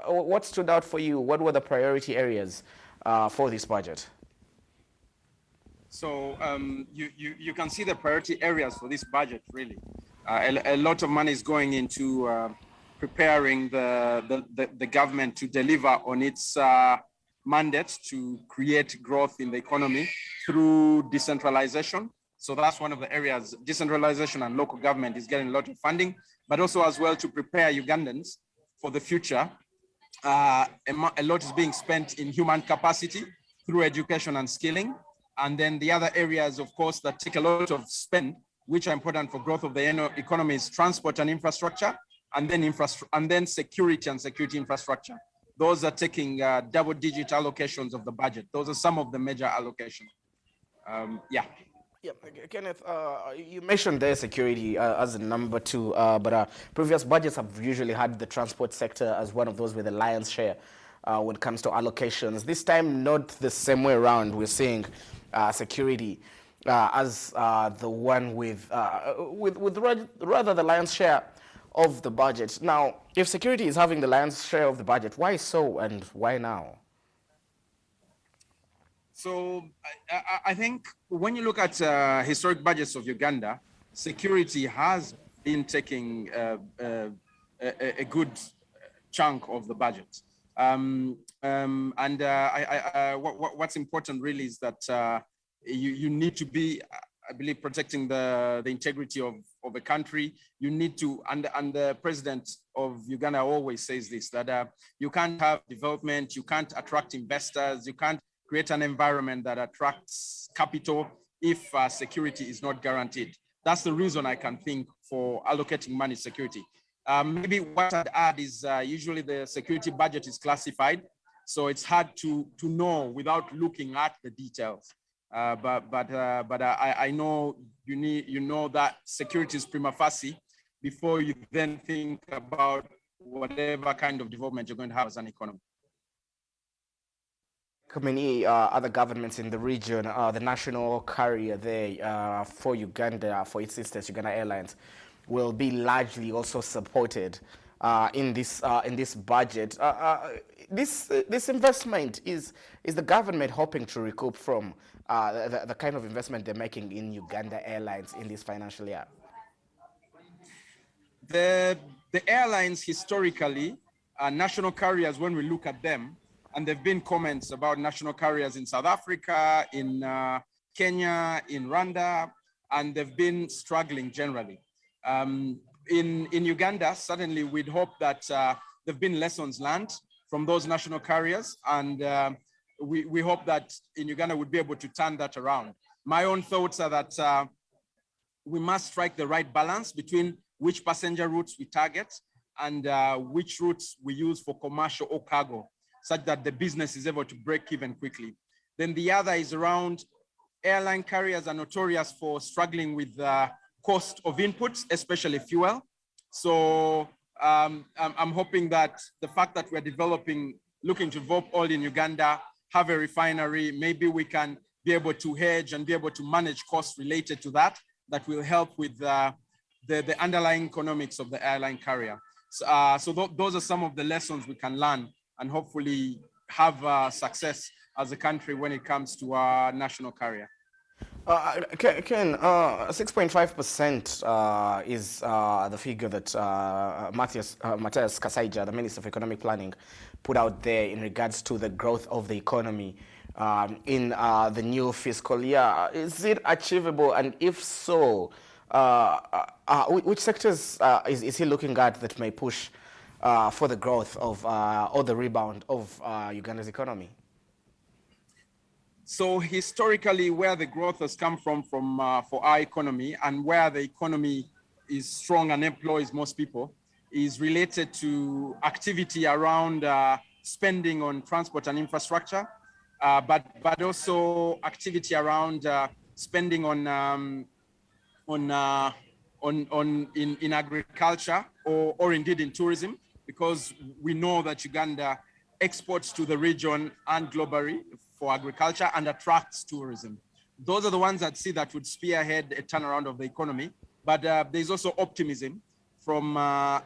what stood out for you? What were the priority areas for this budget? So you can see the priority areas for this budget, really. A lot of money is going into preparing the government to deliver on its mandate to create growth in the economy through decentralization. So that's one of the areas. Decentralization and local government is getting a lot of funding, but also as well to prepare Ugandans for the future. A lot is being spent in human capacity through education and skilling. And then the other areas, of course, that take a lot of spend, which are important for growth of the economy, is transport and infrastructure, and then security and security infrastructure. Those are taking double-digit allocations of the budget. Those are some of the major allocations. Yeah. Yeah, Kenneth, you mentioned their security as a number two, but previous budgets have usually had the transport sector as one of those with the lion's share when it comes to allocations. This time, not the same way around. We're seeing security as the one with rather the lion's share of the budget. Now, if security is having the lion's share of the budget, why so and why now? So I think when you look at historic budgets of Uganda, security has been taking a good chunk of the budget. What's important really is that you need to be, I believe, protecting the integrity of a country. You need to, and the president of Uganda always says this, that you can't have development, you can't attract investors, you can't create an environment that attracts capital if security is not guaranteed. That's the reason I can think for allocating money security. Maybe what I'd add is usually the security budget is classified, so it's hard to know without looking at the details. But I know you know that security is prima facie before you then think about whatever kind of development you're going to have as an economy. Many other governments in the region, the national carrier there for Uganda, for its sisters, Uganda Airlines, will be largely also supported in this budget. This investment is the government hoping to recoup from the kind of investment they're making in Uganda Airlines in this financial year? The airlines historically are national carriers when we look at them, and there have been comments about national carriers in South Africa, in Kenya, in Rwanda, and they've been struggling generally. In Uganda, certainly we'd hope that there've been lessons learned from those national carriers, and we hope that in Uganda we'd be able to turn that around. My own thoughts are that we must strike the right balance between which passenger routes we target and which routes we use for commercial or cargo, such that the business is able to break even quickly. Then the other is around airline carriers are notorious for struggling with the cost of inputs, especially fuel. So I'm hoping that the fact that we're looking to develop oil in Uganda, have a refinery, maybe we can be able to hedge and be able to manage costs related to that will help with the underlying economics of the airline carrier. So those are some of the lessons we can learn and hopefully have success as a country when it comes to our national carrier. Ken, 6.5% is the figure that Matthias Kasaija, the Minister of Economic Planning, put out there in regards to the growth of the economy in the new fiscal year. Is it achievable? And if so, which sectors is he looking at that may push for the growth of or the rebound of Uganda's economy? So historically, where the growth has come from for our economy and where the economy is strong and employs most people is related to activity around spending on transport and infrastructure, but also activity around spending in agriculture or indeed in tourism, because we know that Uganda exports to the region and globally for agriculture and attracts tourism. Those are the ones that would spearhead a turnaround of the economy. But there's also optimism from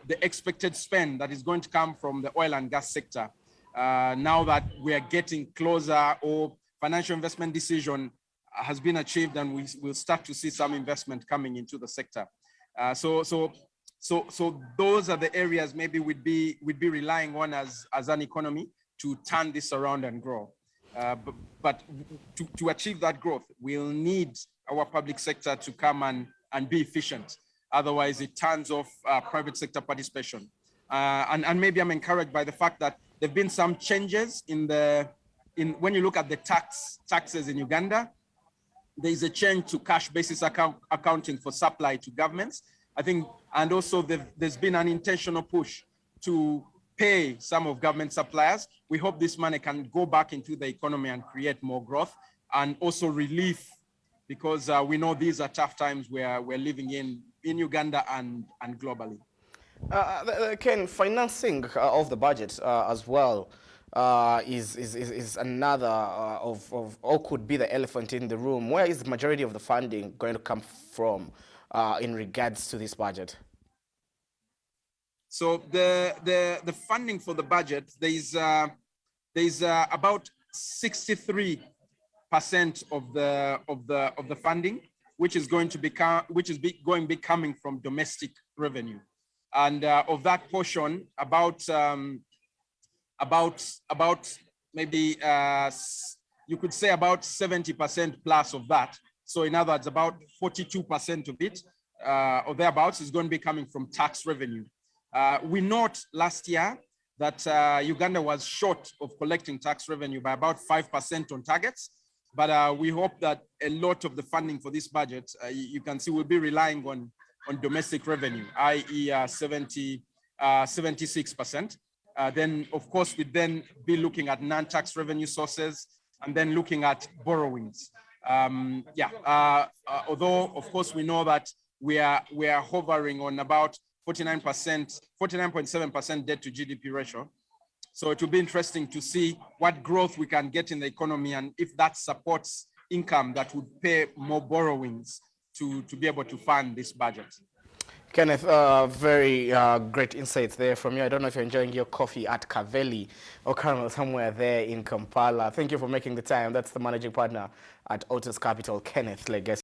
the expected spend that is going to come from the oil and gas sector. Now that we are getting closer, or financial investment decision has been achieved, and we will start to see some investment coming into the sector. So those are the areas maybe we'd be relying on as an economy to turn this around and grow. But to achieve that growth, we'll need our public sector to come and be efficient. Otherwise, it turns off private sector participation. And maybe I'm encouraged by the fact that there've been some changes when you look at the taxes in Uganda. There is a change to cash basis accounting for supply to governments, I think, and also there's been an intentional push to pay some of government suppliers. We hope this money can go back into the economy and create more growth and also relief, because we know these are tough times we're living in Uganda and globally. Ken, financing of the budget as well is another or could be the elephant in the room. Where is the majority of the funding going to come from in regards to this budget? So the funding for the budget, there's about 63% of the funding which is going to be coming from domestic revenue, and of that portion, about maybe you could say about 70% plus of that. So in other words, about 42% of it or thereabouts is going to be coming from tax revenue. We note last year that Uganda was short of collecting tax revenue by about 5% on targets, but we hope that a lot of the funding for this budget, you can see, will be relying on domestic revenue, i.e. 76%. Then, of course, we'd then be looking at non-tax revenue sources and then looking at borrowings. Although, of course, we know that we are hovering on about 49.7% debt to GDP ratio. So it will be interesting to see what growth we can get in the economy, and if that supports income that would pay more borrowings to be able to fund this budget. Kenneth, very great insights there from you. I don't know if you're enjoying your coffee at Kaveli or Caramel somewhere there in Kampala. Thank you for making the time. That's the managing partner at Ortus Capital, Kenneth Legesi.